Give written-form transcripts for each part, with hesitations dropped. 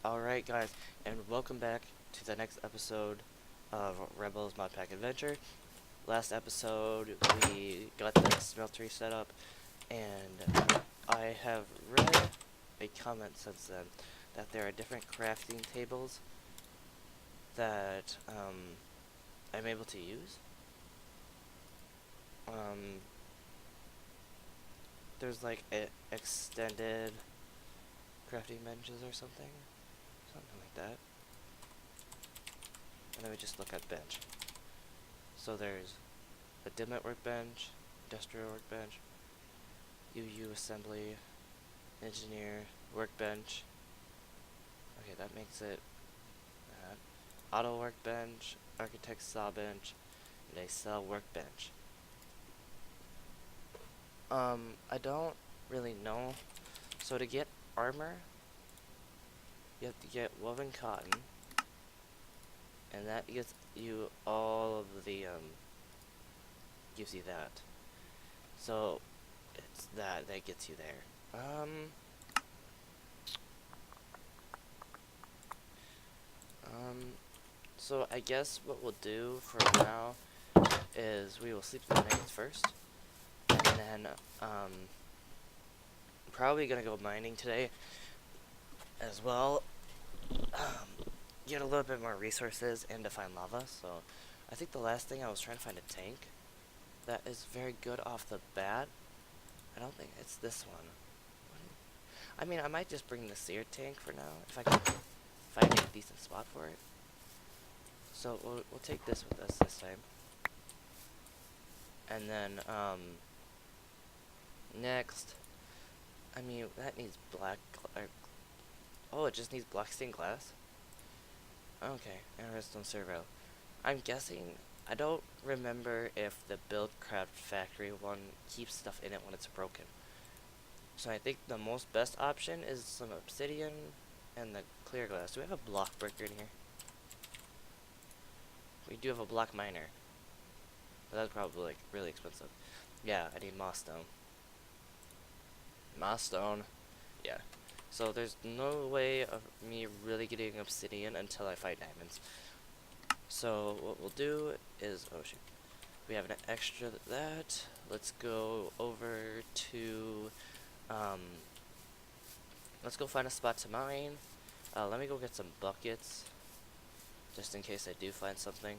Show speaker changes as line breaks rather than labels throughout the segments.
Alright guys, and welcome back to the next episode of Rebels Modpack Adventure. Last episode we got the smeltery set up, and I have read a comment since then that there are different crafting tables that I'm able to use. There's like extended crafting benches or something like that. And then we just look at bench. So there's a Dimmet workbench, industrial workbench, UU assembly, engineer, workbench. Okay, that makes it that. Auto workbench, architect saw bench, and a cell workbench. I don't really know. So to get armor, you have to get woven cotton, and that gets you all of the gives you that. So it's that gets you there. So I guess what we'll do for now is we will sleep the night first, and then probably gonna go mining today as well. Get a little bit more resources and to find lava. So I think the last thing I was trying to find a tank that is very good off the bat. I don't think it's this one. I mean, I might just bring the sear tank for now if I can find a decent spot for it. So we'll take this with us this time. And then next, I mean that needs black. Oh, it just needs black stained glass. Okay, and redstone servo. I'm guessing, I don't remember if the Buildcraft factory one keeps stuff in it when it's broken. So I think the most best option is some obsidian and the clear glass. Do we have a block breaker in here? We do have a block miner. But that's probably like really expensive. Yeah, I need moss stone. Moss stone. Yeah. So there's no way of me really getting obsidian until I fight diamonds. So what we'll do is, oh shoot, we have an extra that. Let's go over to, let's go find a spot to mine. Let me go get some buckets, just in case I do find something.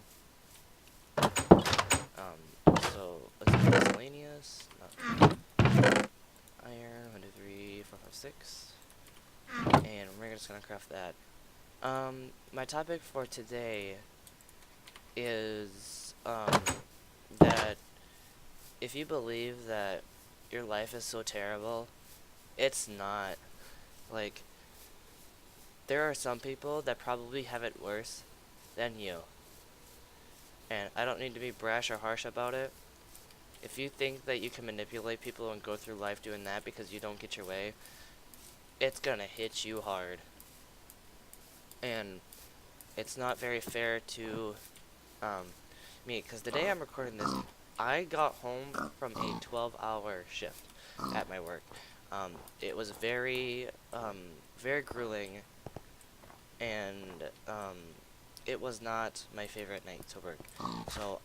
So let's do miscellaneous. Iron, 1, 2, 3, 4, 5, 6. And we're just gonna craft that. My topic for today is that if you believe that your life is so terrible, it's not. Like, there are some people that probably have it worse than you. And I don't need to be brash or harsh about it. If you think that you can manipulate people and go through life doing that because you don't get your way, it's gonna hit you hard. And it's not very fair to me, because the day I'm recording this, I got home from a 12-hour shift at my work. It was very grueling, and it was not my favorite night to work. So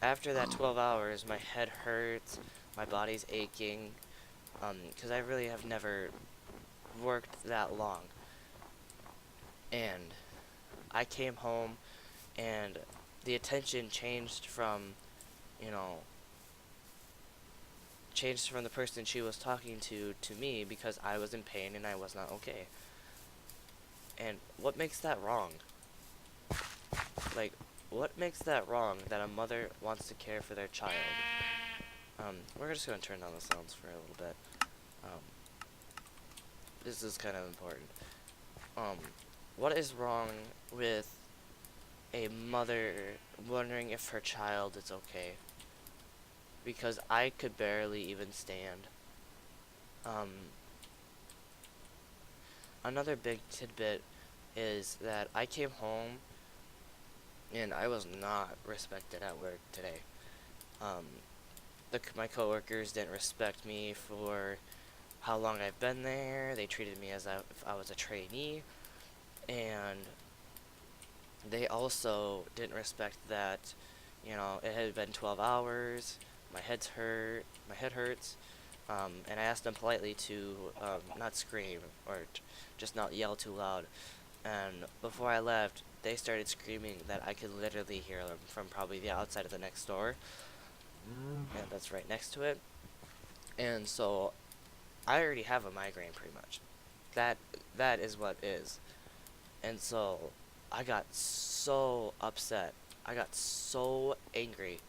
after that 12 hours, my head hurts, my body's aching, because I really have never worked that long. And I came home, and the attention changed from, changed from the person she was talking to me, because I was in pain and I was not okay. And what makes that wrong? Like, what makes that wrong that a mother wants to care for their child? We're just gonna turn down the sounds for a little bit. This is kind of important. What is wrong with a mother wondering if her child is okay? Because I could barely even stand. Another big tidbit is that I came home and I was not respected at work today. My coworkers didn't respect me for how long I've been there. They treated me as if I was a trainee. And they also didn't respect that, it had been 12 hours, my head hurts, and I asked them politely to not scream or just not yell too loud. And before I left, they started screaming that I could literally hear them from probably the outside of the next door, and that's right next to it. And so I already have a migraine pretty much. That that is what is. And so I got so upset. I got so angry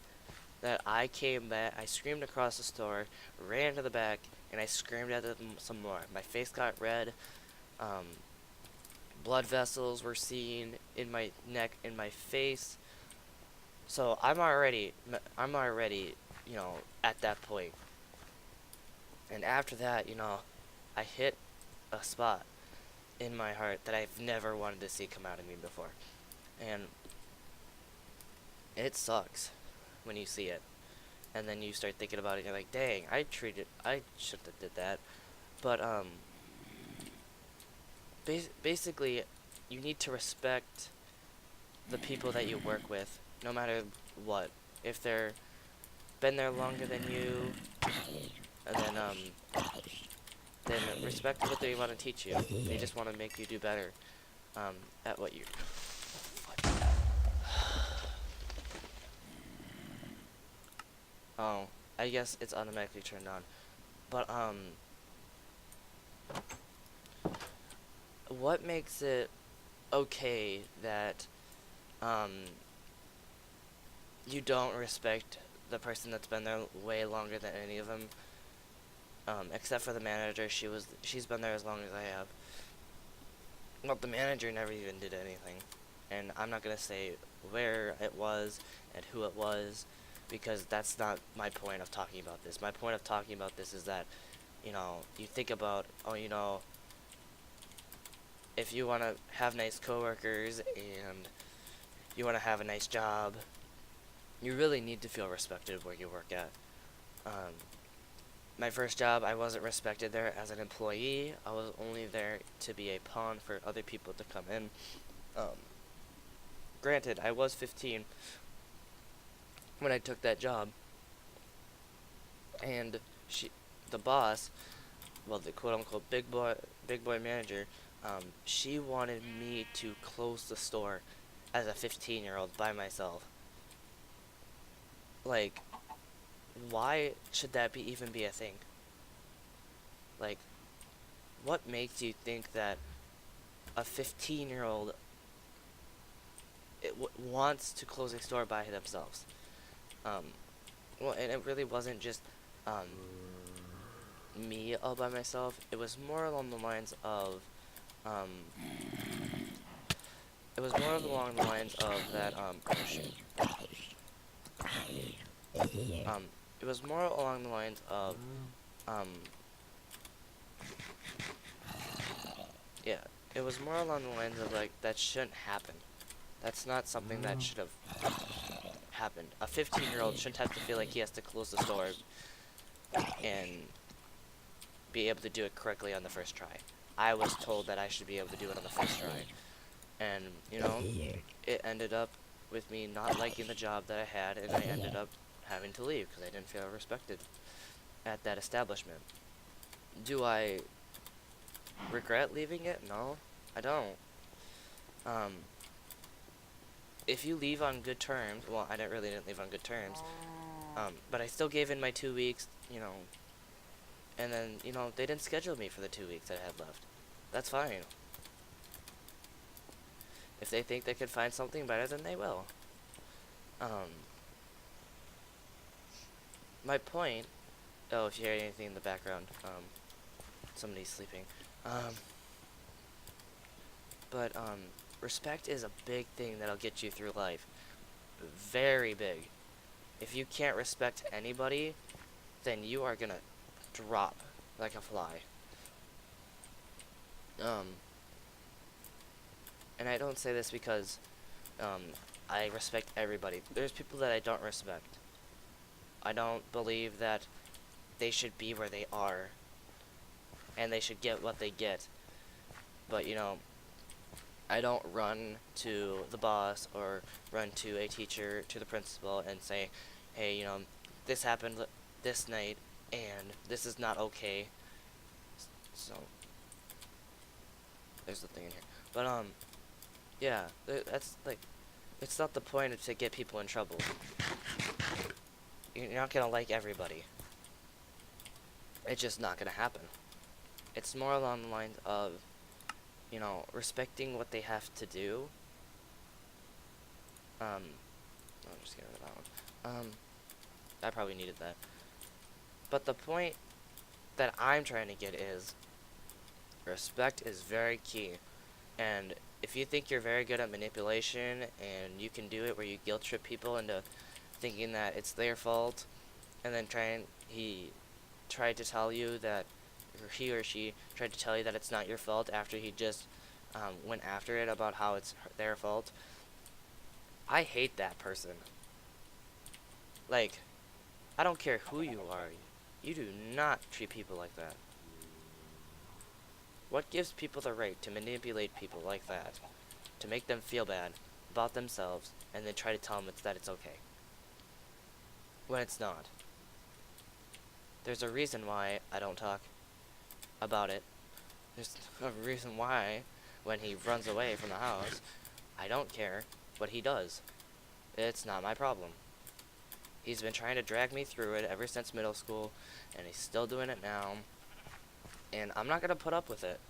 that I came back. I screamed across the store, ran to the back, and I screamed at them some more. My face got red. Um, Blood vessels were seen in my neck, in my face. So I'm already, at that point. And after that, I hit a spot in my heart that I've never wanted to see come out of me before. And it sucks when you see it. And then you start thinking about it and you're like, dang, I shouldn't have did that. But, basically, you need to respect the people that you work with, no matter what. If they're been there longer than you, and then respect what they want to teach you. They just want to make you do better, at what you. Oh, I guess it's automatically turned on. But what makes it okay that um you don't respect the person that's been there way longer than any of them? Except for the manager, she's been there as long as I have. Well, the manager never even did anything, and I'm not gonna say where it was and who it was, because that's not my point of talking about this. My point of talking about this is that, you think about, oh, if you want to have nice coworkers and you want to have a nice job, you really need to feel respected where you work at. Um, my first job, I wasn't respected there as an employee. I was only there to be a pawn for other people to come in. Um, Granted, I was 15 when I took that job, and the boss, well, the quote-unquote big boy manager, she wanted me to close the store as a 15-year-old by myself. Like, why should that even be a thing? Like, what makes you think that a 15-year-old wants to close a store by themselves? Um, well, and it really wasn't just um, me all by myself. It was more along the lines of um, that oh shit. Um, it was more along the lines of um, yeah. It was more along the lines of like that shouldn't happen. That's not something that should have happened. A 15-year-old shouldn't have to feel like he has to close the store and be able to do it correctly on the first try. I was told that I should be able to do it on the first try. And, it ended up with me not liking the job that I had, and I ended up having to leave because I didn't feel respected at that establishment. Do I regret leaving it? No, I don't. Um, if you leave on good terms, well, I didn't leave on good terms, but I still gave in my 2 weeks, and then, they didn't schedule me for the 2 weeks that I had left. That's fine. If they think they could find something better, then they will. My point, oh, if you hear anything in the background, somebody's sleeping. But respect is a big thing that'll get you through life. Very big. If you can't respect anybody, then you are gonna drop like a fly. And I don't say this because I respect everybody. There's people that I don't respect. I don't believe that they should be where they are, and they should get what they get. But, I don't run to the boss or run to a teacher, to the principal, and say, hey, this happened this night, and this is not okay. So, there's the thing in here. But, yeah, that's, like, it's not the point to get people in trouble. You're not gonna like everybody. It's just not gonna happen. It's more along the lines of, respecting what they have to do. I'll just get rid of that one. I probably needed that. But the point that I'm trying to get is, respect is very key. And if you think you're very good at manipulation and you can do it where you guilt trip people into thinking that it's their fault, and then he tried to tell you that, or he or she tried to tell you that it's not your fault after he just went after it about how it's their fault. I hate that person. Like, I don't care who you are. You do not treat people like that. What gives people the right to manipulate people like that? To make them feel bad about themselves and then try to tell them that it's okay. When it's not. There's a reason why I don't talk about it. There's a reason why when he runs away from the house, I don't care what he does. It's not my problem. He's been trying to drag me through it ever since middle school, and he's still doing it now. And I'm not gonna put up with it.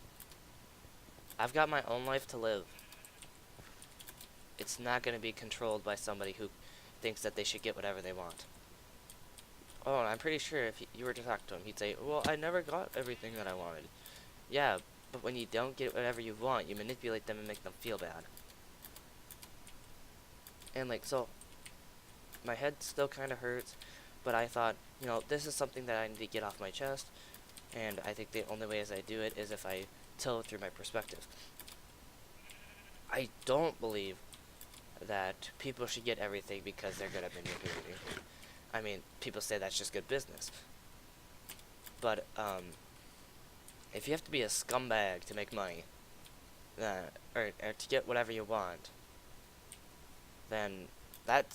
I've got my own life to live. It's not gonna be controlled by somebody who thinks that they should get whatever they want. Oh, and I'm pretty sure if you were to talk to him, he'd say, well, I never got everything that I wanted. Yeah, but when you don't get whatever you want, you manipulate them and make them feel bad. And, like, so, my head still kind of hurts, but I thought, this is something that I need to get off my chest, and I think the only way as I do it is if I tell it through my perspective. I don't believe that people should get everything because they're good at manipulating. I mean, people say that's just good business. But, if you have to be a scumbag to make money, or to get whatever you want, then that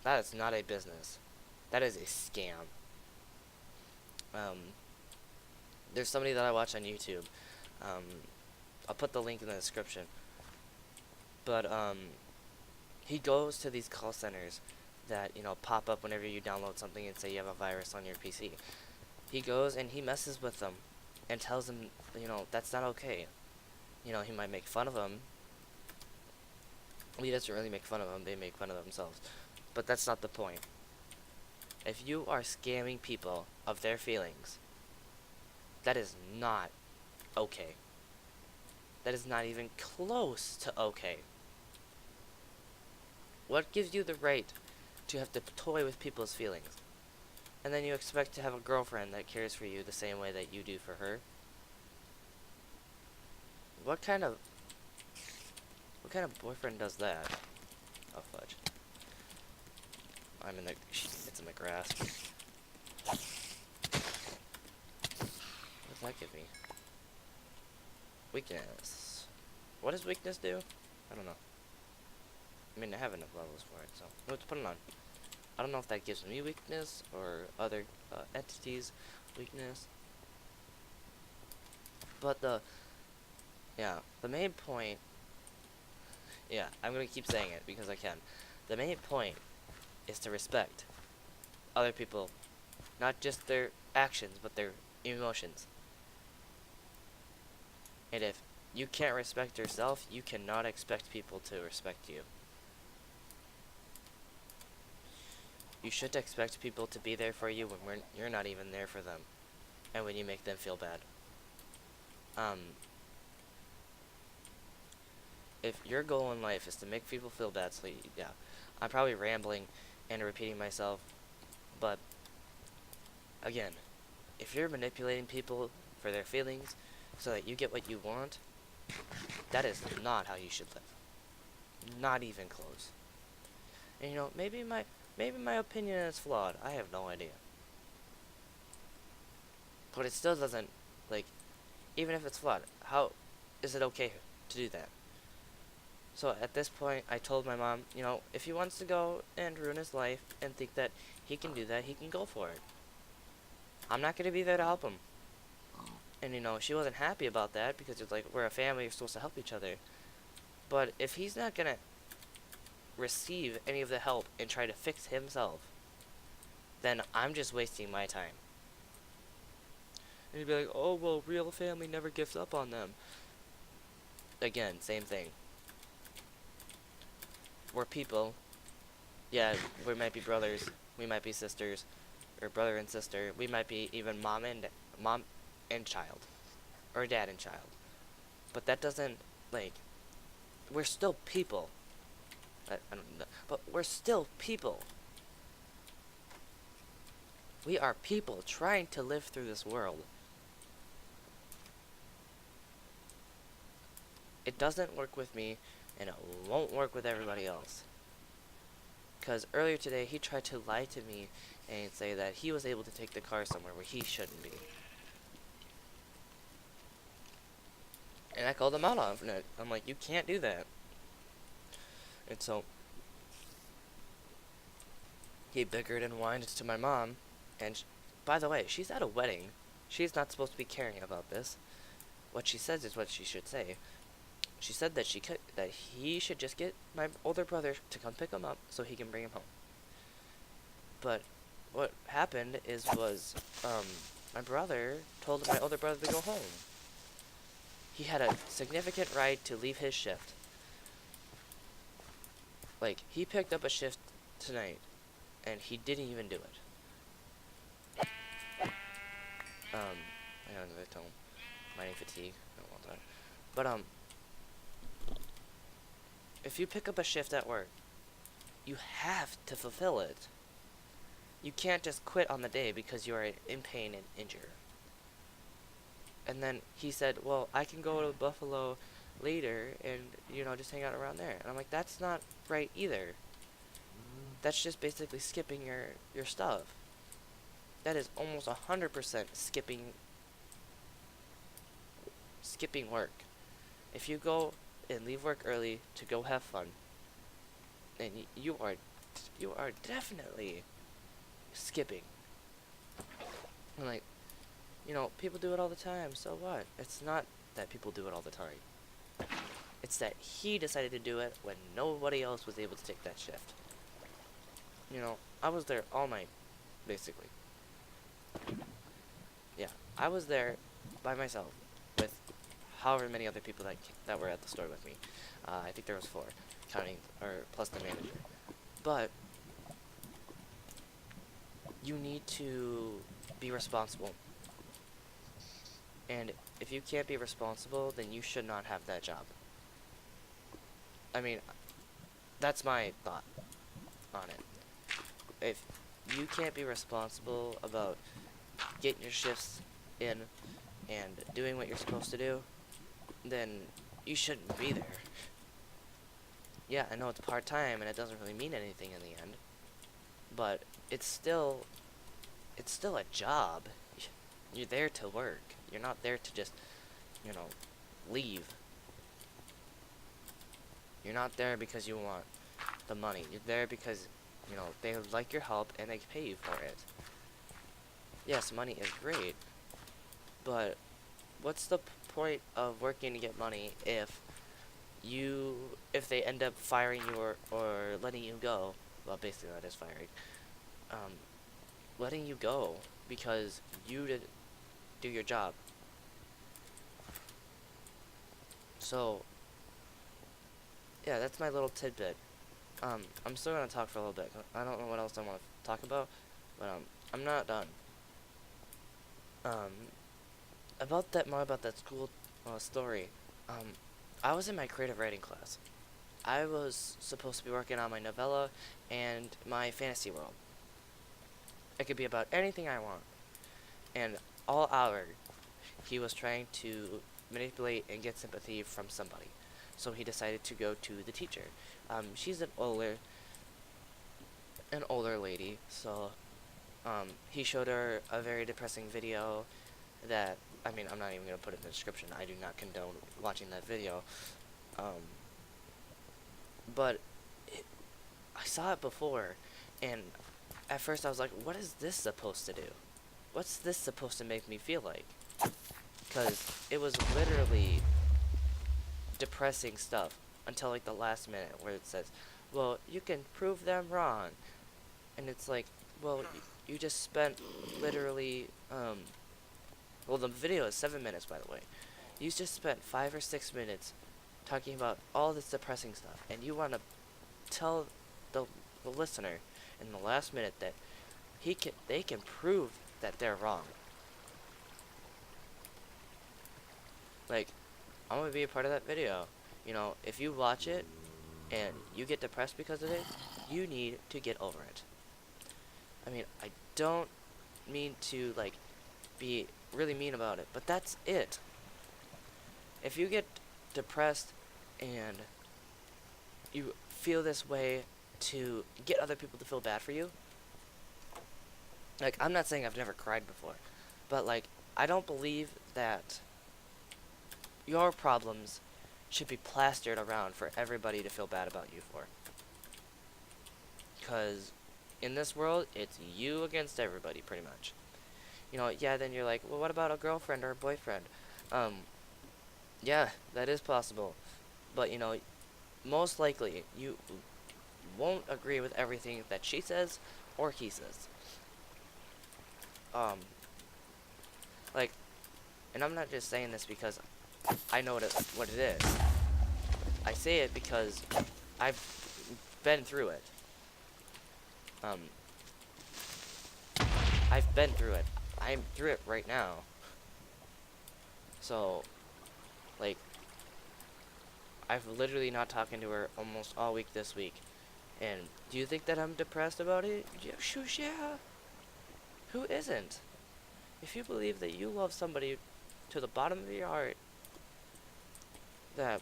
is not a business. That is a scam. There's somebody that I watch on YouTube. I'll put the link in the description. But, he goes to these call centers that, pop up whenever you download something and say you have a virus on your PC. He goes and he messes with them and tells them, that's not okay. He might make fun of them. He doesn't really make fun of them, they make fun of themselves. But that's not the point. If you are scamming people of their feelings, that is not okay. That is not even close to okay. What gives you the right to have to toy with people's feelings? And then you expect to have a girlfriend that cares for you the same way that you do for her? What kind of boyfriend does that? Oh, fudge. It's in the grass. What does that give me? Weakness. What does weakness do? I don't know. I mean, I have enough levels for it, so let's put it on. I don't know if that gives me weakness or other entities weakness. But the main point, I'm going to keep saying it because I can. The main point is to respect other people, not just their actions, but their emotions. And if you can't respect yourself, you cannot expect people to respect you. You shouldn't expect people to be there for you when you're not even there for them, and when you make them feel bad. If your goal in life is to make people feel bad, so I'm probably rambling and repeating myself, but again, if you're manipulating people for their feelings so that you get what you want, that is not how you should live. Not even close. And maybe my opinion is flawed. I have no idea. But it still doesn't, even if it's flawed, how is it okay to do that? So at this point, I told my mom, you know, if he wants to go and ruin his life and think that he can do that, he can go for it. I'm not going to be there to help him. And, you know, she wasn't happy about that because it's like, we're a family, we're supposed to help each other. But if he's not going to receive any of the help and try to fix himself, then I'm just wasting my time. And you'd be like, oh, well, real family never gives up on them. Again, same thing. We're people. Yeah, we might be brothers, we might be sisters, or brother and sister. We might be even mom and child, or dad and child. But that doesn't, like, we're still people. I don't know, but we're still people. We are people trying to live through this world. It doesn't work with me, and it won't work with everybody else. Because earlier today, he tried to lie to me and say that he was able to take the car somewhere where he shouldn't be. And I called him out on it. I'm like, you can't do that. And so, he bickered and whined to my mom. And by the way, she's at a wedding. She's not supposed to be caring about this. What she says is what she should say. She said that he should just get my older brother to come pick him up so he can bring him home. But what happened was my brother told my older brother to go home. He had a significant ride to leave his shift. Like, he picked up a shift tonight, and he didn't even do it. I don't know, I told him, mining fatigue, I don't want that. But, if you pick up a shift at work, you have to fulfill it. You can't just quit on the day because you are in pain and injured. And then he said, well, I can go to Buffalo later and, you know, just hang out around there. And I'm like, that's not right either. That's just basically skipping your stuff. That is almost 100% skipping work. If you go and leave work early to go have fun, then you are definitely skipping. And like, you know, people do it all the time, so what? It's not that people do it all the time. It's that he decided to do it when nobody else was able to take that shift. You know, I was there all night, basically. Yeah, I was there by myself with however many other people that were at the store with me. I think there was 4, counting, or plus the manager. But you need to be responsible. And if you can't be responsible, then you should not have that job. I mean, that's my thought on it. If you can't be responsible about getting your shifts in and doing what you're supposed to do, then you shouldn't be there. Yeah, I know it's part-time and it doesn't really mean anything in the end, but it's still a job. You're there to work. You're not there to just, you know, leave. You're not there because you want the money. You're there because, you know, they like your help and they pay you for it. Yes, money is great, but what's the point of working to get money if they end up firing you or letting you go? Well, basically that is firing. Letting you go because you didn't do your job. So, yeah, that's my little tidbit. I'm still gonna talk for a little bit. I don't know what else I want to talk about, but I'm not done. About that school story. I was in my creative writing class. I was supposed to be working on my novella and my fantasy world. It could be about anything I want. And all hour, he was trying to manipulate and get sympathy from somebody. So he decided to go to the teacher. She's an older lady, so he showed her a very depressing video that, I mean, I'm not even going to put it in the description. I do not condone watching that video. But it, I saw it before, and at first I was like, what is this supposed to do? What's this supposed to make me feel like? Because it was literally depressing stuff until like the last minute where it says, well, you can prove them wrong. And it's like, well, you just spent literally, well, the video is 7 minutes, by the way. You just spent 5 or 6 minutes talking about all this depressing stuff, and you want to tell the, the listener in the last minute that they can prove that they're wrong. Like, I'm gonna be a part of that video. You know, if you watch it and you get depressed because of it, you need to get over it. I mean, I don't mean to, like, be really mean about it, but that's it. If you get depressed and you feel this way to get other people to feel bad for you, like, I'm not saying I've never cried before, but, like, I don't believe that your problems should be plastered around for everybody to feel bad about you for. Because in this world, it's you against everybody, pretty much. You know, yeah, then you're like, well, what about a girlfriend or a boyfriend? Yeah, that is possible. But, you know, most likely, you won't agree with everything that she says or he says. Um, like, and I'm not just saying this because I know what it is. I say it because I've been through it. Um, I've been through it. I'm through it right now. So, like, I've literally not talking to her almost all week this week. And do you think that I'm depressed about it? Yeah, shush, yeah. Who isn't? If you believe that you love somebody to the bottom of your heart, that,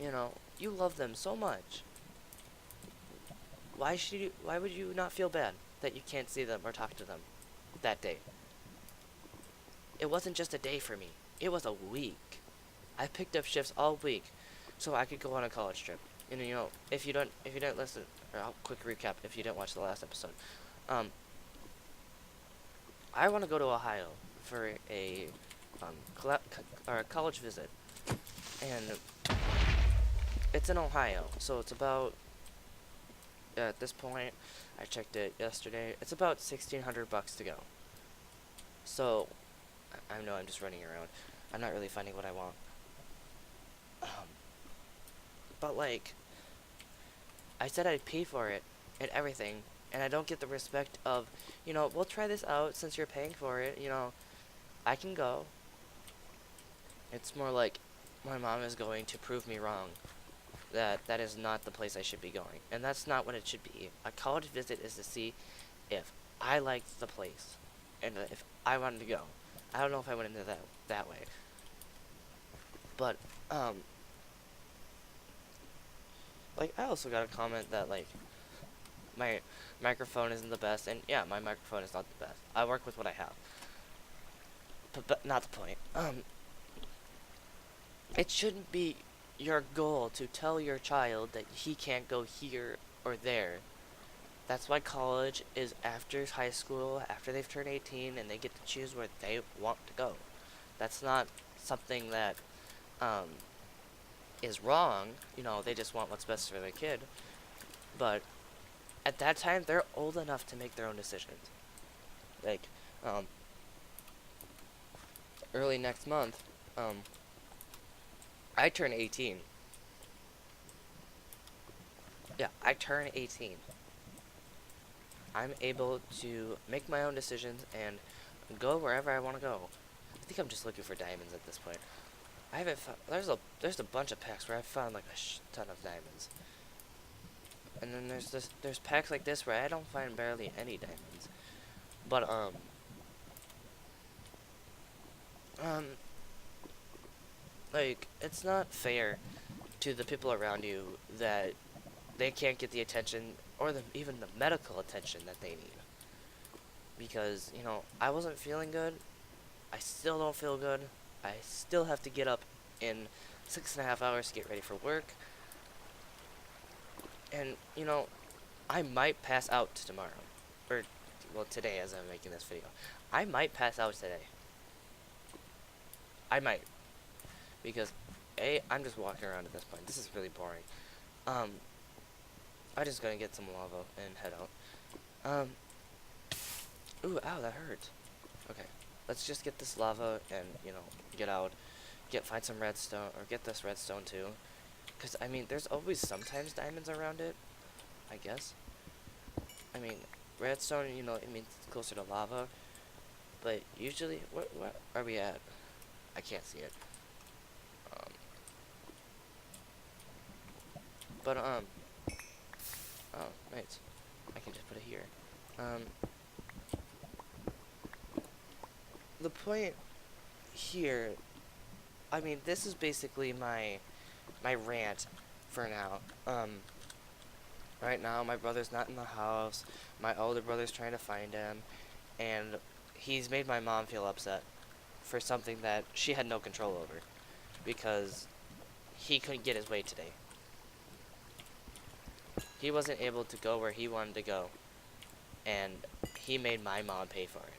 you know, you love them so much, why would you not feel bad that you can't see them or talk to them that day? It wasn't just a day for me. It was a week. I picked up shifts all week so I could go on a college trip. And you know, if you didn't listen, or I'll quick recap if you didn't watch the last episode. I want to go to Ohio for a college visit, and it's in Ohio, so it's about, at this point, I checked it yesterday. It's about $1,600 to go. So I know I'm just running around. I'm not really finding what I want. But like, I said I'd pay for it and everything, and I don't get the respect of, you know, we'll try this out since you're paying for it. You know, I can go. It's more like my mom is going to prove me wrong. That is not the place I should be going, and that's not what it should be. A college visit is to see if I liked the place and if I wanted to go. I don't know if I went into that way, but like, I also got a comment that, like, my microphone isn't the best, and yeah, my microphone is not the best. I work with what I have, but not the point. It shouldn't be your goal to tell your child that he can't go here or there. That's why college is after high school, after they've turned 18, and they get to choose where they want to go. That's not something that is wrong. You know, they just want what's best for their kid. But at that time, they're old enough to make their own decisions. Like, early next month, I turn 18. Yeah, I turn 18. I'm able to make my own decisions and go wherever I want to go. I think I'm just looking for diamonds at this point. I haven't found, there's a bunch of packs where I've found like a ton of diamonds. And then there's packs like this where I don't find barely any diamonds. But like, it's not fair to the people around you that they can't get the attention or even the medical attention that they need. Because, you know, I wasn't feeling good. I still don't feel good. I still have to get up in 6.5 hours to get ready for work. And, I might pass out tomorrow. Or, well, today as I'm making this video. I might pass out today. I might. Because, A, I'm just walking around at this point. This is really boring. Um, I'm just gonna get some lava and head out. Ooh, ow, that hurt. Okay, let's just get this lava and, get out. Find some redstone, or get this redstone too. Because, I mean, there's always sometimes diamonds around it, I guess. I mean, redstone, it means it's closer to lava. But usually, what are we at? I can't see it. Um, but, oh, right. I can just put it here. The point here, I mean, this is basically my rant for now. Right now, my brother's not in the house. My older brother's trying to find him, and he's made my mom feel upset for something that she had no control over, because he couldn't get his way today. He wasn't able to go where he wanted to go, and he made my mom pay for it.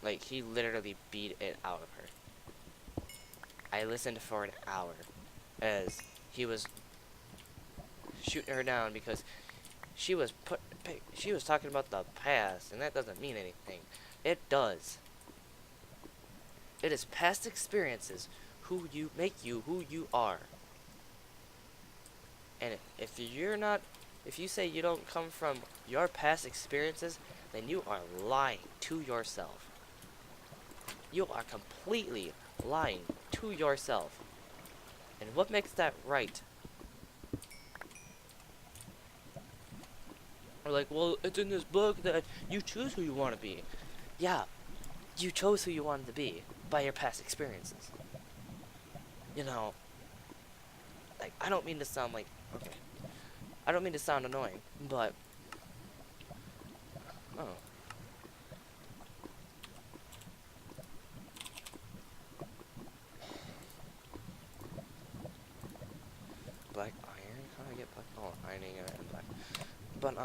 Like, he literally beat it out of her. I listened for an hour as he was shooting her down because she was talking about the past, and that doesn't mean anything. It does. It is past experiences who you are. And if you say you don't come from your past experiences, then you are lying to yourself. You are completely lying to yourself. And what makes that right? Or like, well, it's in this book that you choose who you want to be. Yeah, you chose who you wanted to be by your past experiences. Like, I don't mean to sound like, okay, I don't mean to sound annoying, but, oh. Black iron? How do I get black? Oh, ironing and black. But,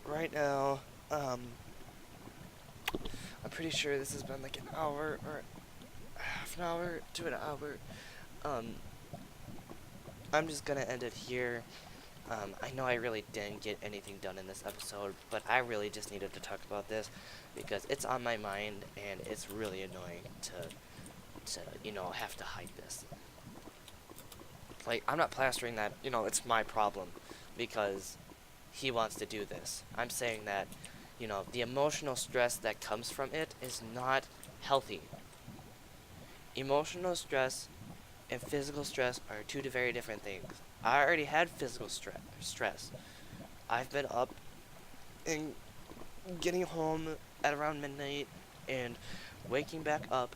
right now, I'm pretty sure this has been like an hour or half an hour to an hour. I'm just gonna end it here. I know I really didn't get anything done in this episode, but I really just needed to talk about this because it's on my mind and it's really annoying to have to hide this. Like, I'm not plastering that, it's my problem because he wants to do this. I'm saying that, the emotional stress that comes from it is not healthy. Emotional stress and physical stress are two very different things. I already had physical stress. I've been up and getting home at around midnight and waking back up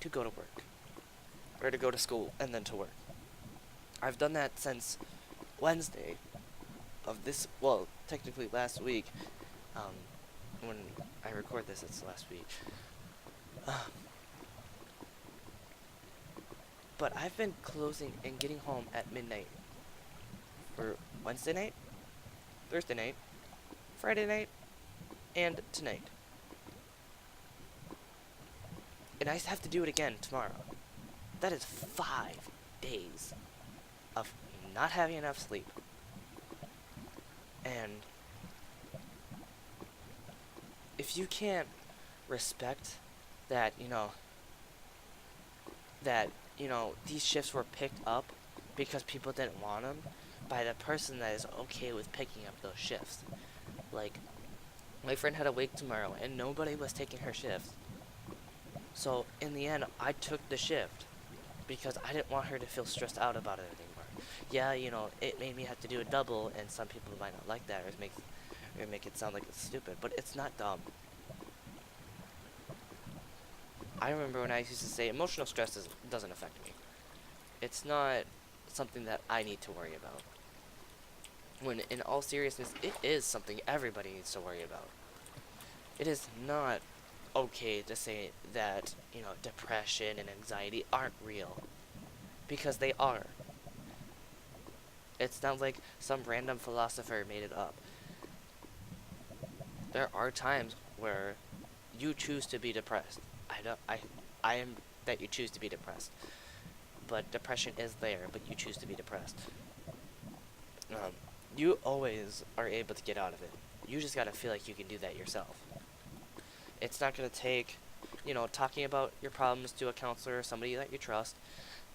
to go to work. Or to go to school and then to work. I've done that since Wednesday of this, well, technically last week. When I record this, it's last week. But I've been closing and getting home at midnight for Wednesday night, Thursday night, Friday night, and tonight. And I have to do it again tomorrow. That is 5 days of not having enough sleep. And if you can't respect that, these shifts were picked up because people didn't want them by the person that is okay with picking up those shifts. Like, my friend had a wake tomorrow and nobody was taking her shift. So in the end, I took the shift because I didn't want her to feel stressed out about it anymore. Yeah, it made me have to do a double, and some people might not like that, or make it sound like it's stupid, but it's not dumb. I remember when I used to say emotional stress doesn't affect me. It's not something that I need to worry about. When in all seriousness, it is something everybody needs to worry about. It is not okay to say that, depression and anxiety aren't real. because they are. It's not like some random philosopher made it up. There are times where you choose to be depressed. I am that you choose to be depressed. But depression is there, but you choose to be depressed. Um, you always are able to get out of it. You just gotta feel like you can do that yourself. It's not gonna take, talking about your problems to a counselor or somebody that you trust,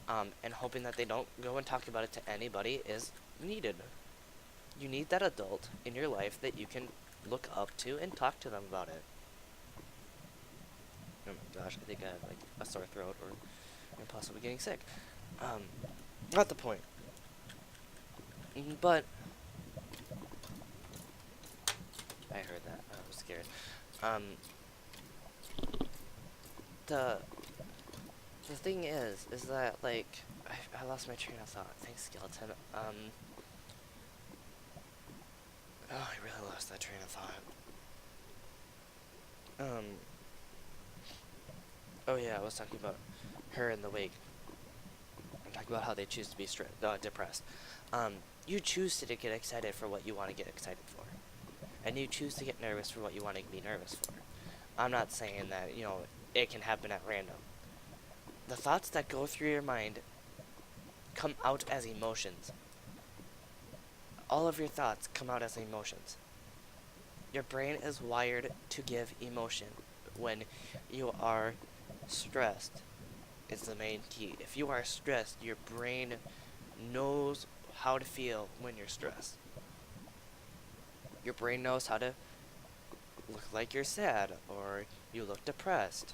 and hoping that they don't go and talk about it to anybody is needed. You need that adult in your life that you can look up to and talk to them about it. Oh my gosh, I think I have like a sore throat or I'm possibly getting sick. Um, Not the point. But I heard that. I was scared. Um, the the thing is that like I lost my train of thought. Thanks, skeleton. Oh, I really lost that train of thought. Um, oh yeah, I was talking about her in the wake. I'm talking about how they choose to be depressed. Um, you choose to get excited for what you want to get excited for, and you choose to get nervous for what you want to be nervous for. I'm not saying that it can happen at random. The thoughts that go through your mind come out as emotions. All of your thoughts come out as emotions. Your brain is wired to give emotion. When you are stressed, is the main key. If you are stressed, your brain knows how to feel when you're stressed. Your brain knows how to look like you're sad or you look depressed.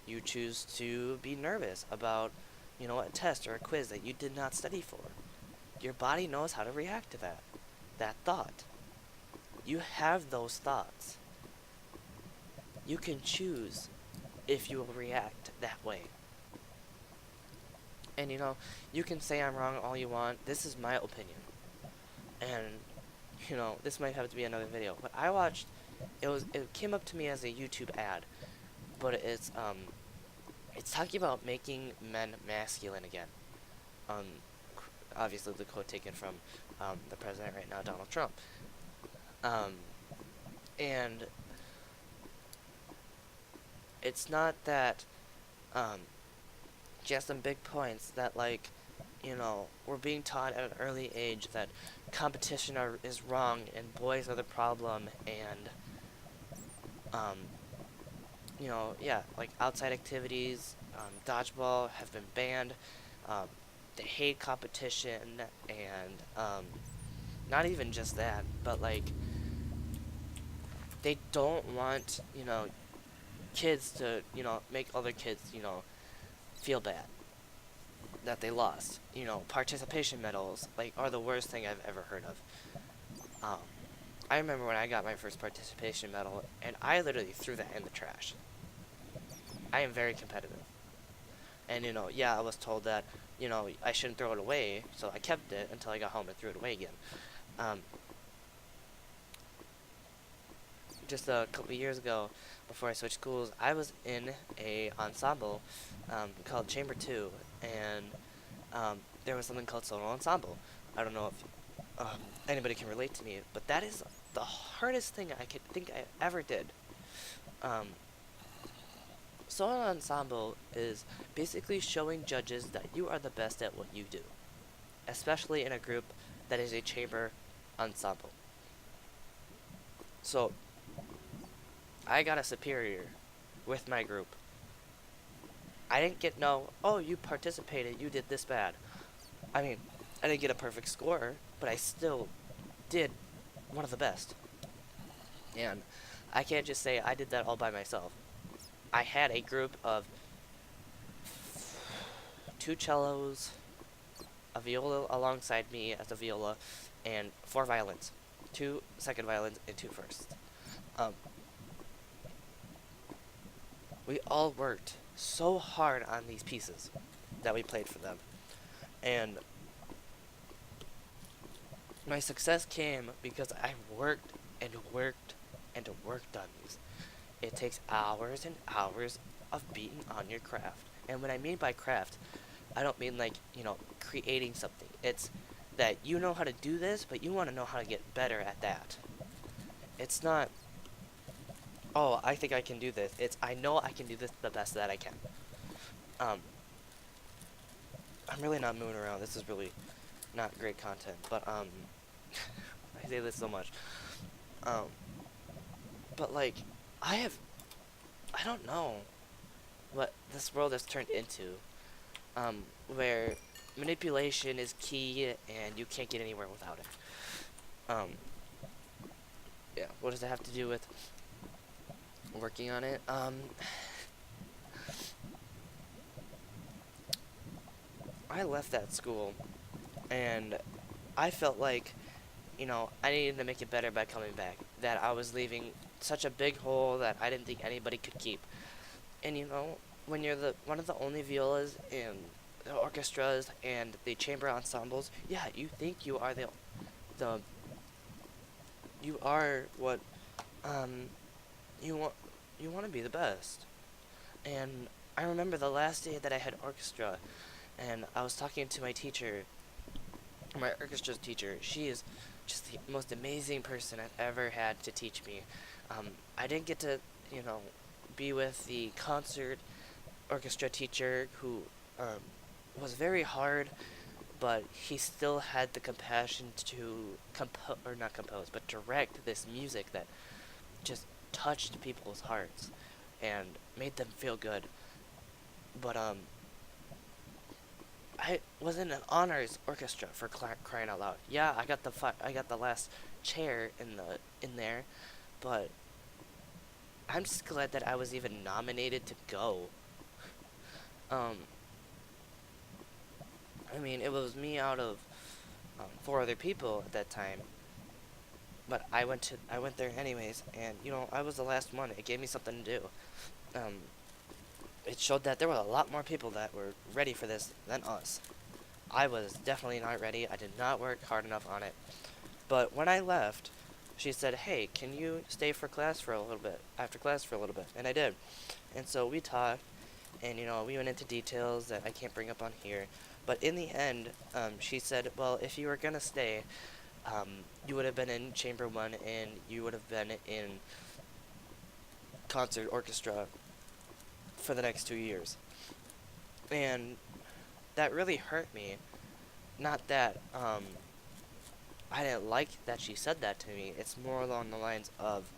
You choose to be nervous about, a test or a quiz that you did not study for. Your body knows how to react to that thought. You have those thoughts. You can choose if you will react that way. And you can say I'm wrong all you want. This is my opinion. And this might have to be another video. But I watched it came up to me as a YouTube ad. But it's talking about making men masculine again. Obviously the quote taken from the president right now, Donald Trump. And it's not that just some big points that we're being taught at an early age that competition is wrong and boys are the problem and yeah, like outside activities, dodgeball have been banned. They hate competition and not even just that, but they don't want kids to make other kids feel bad that they lost. Participation medals are the worst thing I've ever heard of. I remember when I got my first participation medal, and I literally threw that in the trash. I am very competitive. And, yeah, I was told that, I shouldn't throw it away, so I kept it until I got home and threw it away again. Just a couple of years ago, before I switched schools, I was in a ensemble called Chamber 2, and there was something called solo ensemble. I don't know if anybody can relate to me, but that is the hardest thing I could think I ever did. Solo ensemble is basically showing judges that you are the best at what you do, especially in a group that is a chamber ensemble. So, I got a superior with my group. I didn't get oh, you participated, you did this bad. I mean, I didn't get a perfect score, but I still did one of the best. And I can't just say I did that all by myself. I had a group of 2 cellos, a viola alongside me as a viola, and 4 violins. 2 second violins and 2 firsts. We all worked so hard on these pieces that we played for them. And my success came because I worked and worked and worked on these. It takes hours and hours of beating on your craft. And what I mean by craft, I don't mean like, creating something. It's that you know how to do this, but you want to know how to get better at that. It's not, oh, I think I can do this. It's, I know I can do this the best that I can. Um, I'm really not moving around. This is really not great content, but, I say this so much. Um, but like, I have, I don't know what this world has turned into, where manipulation is key and you can't get anywhere without it. Um, yeah, what does it have to do with working on it? I left that school and I felt like, I needed to make it better by coming back. That I was leaving such a big hole that I didn't think anybody could keep. And when you're the one of the only violas in the orchestras and the chamber ensembles, yeah, you think you are the you are what um you want you want to be the best. And I remember the last day that I had orchestra, and I was talking to my teacher, my orchestra's teacher. She is just the most amazing person I've ever had to teach me. I didn't get to, you know, be with the concert orchestra teacher who um, was very hard, but he still had the compassion to compose, or not compose, but direct this music that just touched people's hearts and made them feel good. But I was in an honors orchestra for crying out loud. Yeah, I got the last chair in there, but I'm just glad that I was even nominated to go. Um, I mean, it was me out of four other people at that time, but I went there anyways, and I was the last one. It gave me something to do. Um, it showed that there were a lot more people that were ready for this than us. I was definitely not ready. I did not work hard enough on it. But when I left, she said, "Hey, can you stay for class for a little bit? After class for a little bit." And I did. And so we talked, and we went into details that I can't bring up on here. But in the end, she said, "Well, if you were gonna stay, you would have been in Chamber One, and you would have been in concert orchestra for the next 2 years." And that really hurt me. Not that I didn't like that she said that to me. It's more along the lines of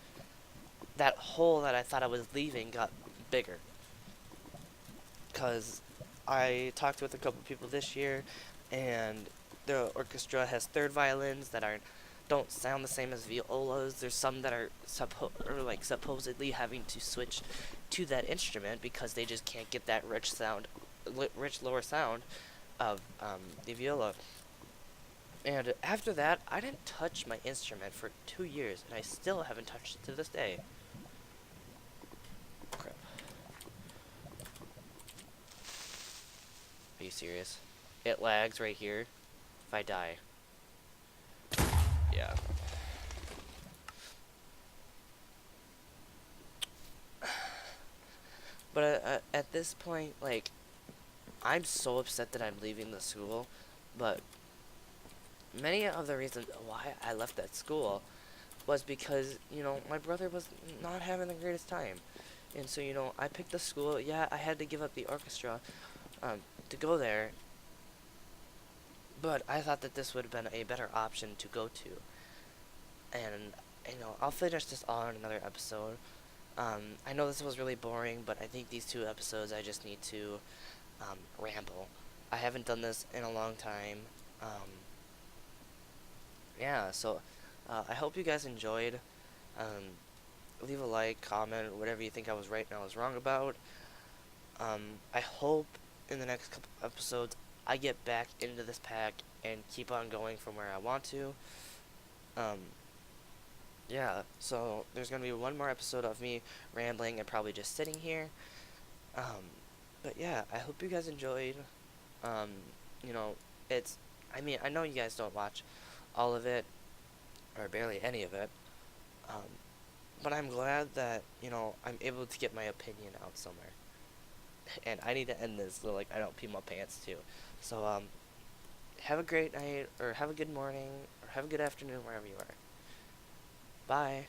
that hole that I thought I was leaving got bigger. Because I talked with a couple people this year, and the orchestra has third violins that don't sound the same as violas. There's some that are supposedly having to switch to that instrument because they just can't get that rich lower sound of the viola. And after that, I didn't touch my instrument for 2 years, and I still haven't touched it to this day. Crap. Are you serious? It lags right here. If I die. Yeah. But at this point, like, I'm so upset that I'm leaving the school, but many of the reasons why I left that school was because, my brother was not having the greatest time. And so, I picked the school. Yeah, I had to give up the orchestra to go there, but I thought that this would have been a better option to go to. And, I'll finish this all in another episode. I know this was really boring, but I think these 2 episodes I just need to ramble. I haven't done this in a long time. Yeah, so I hope you guys enjoyed. Leave a like, comment, whatever you think I was right and I was wrong about. I hope in the next couple episodes I get back into this pack and keep on going from where I want to. Um, yeah, so there's going to be one more episode of me rambling and probably just sitting here. But yeah, I hope you guys enjoyed. Um, you know, it's, I know you guys don't watch all of it, or barely any of it, but I'm glad that, I'm able to get my opinion out somewhere. and I need to end this so like I don't pee my pants too. So have a great night, or have a good morning, or have a good afternoon wherever you are. Bye.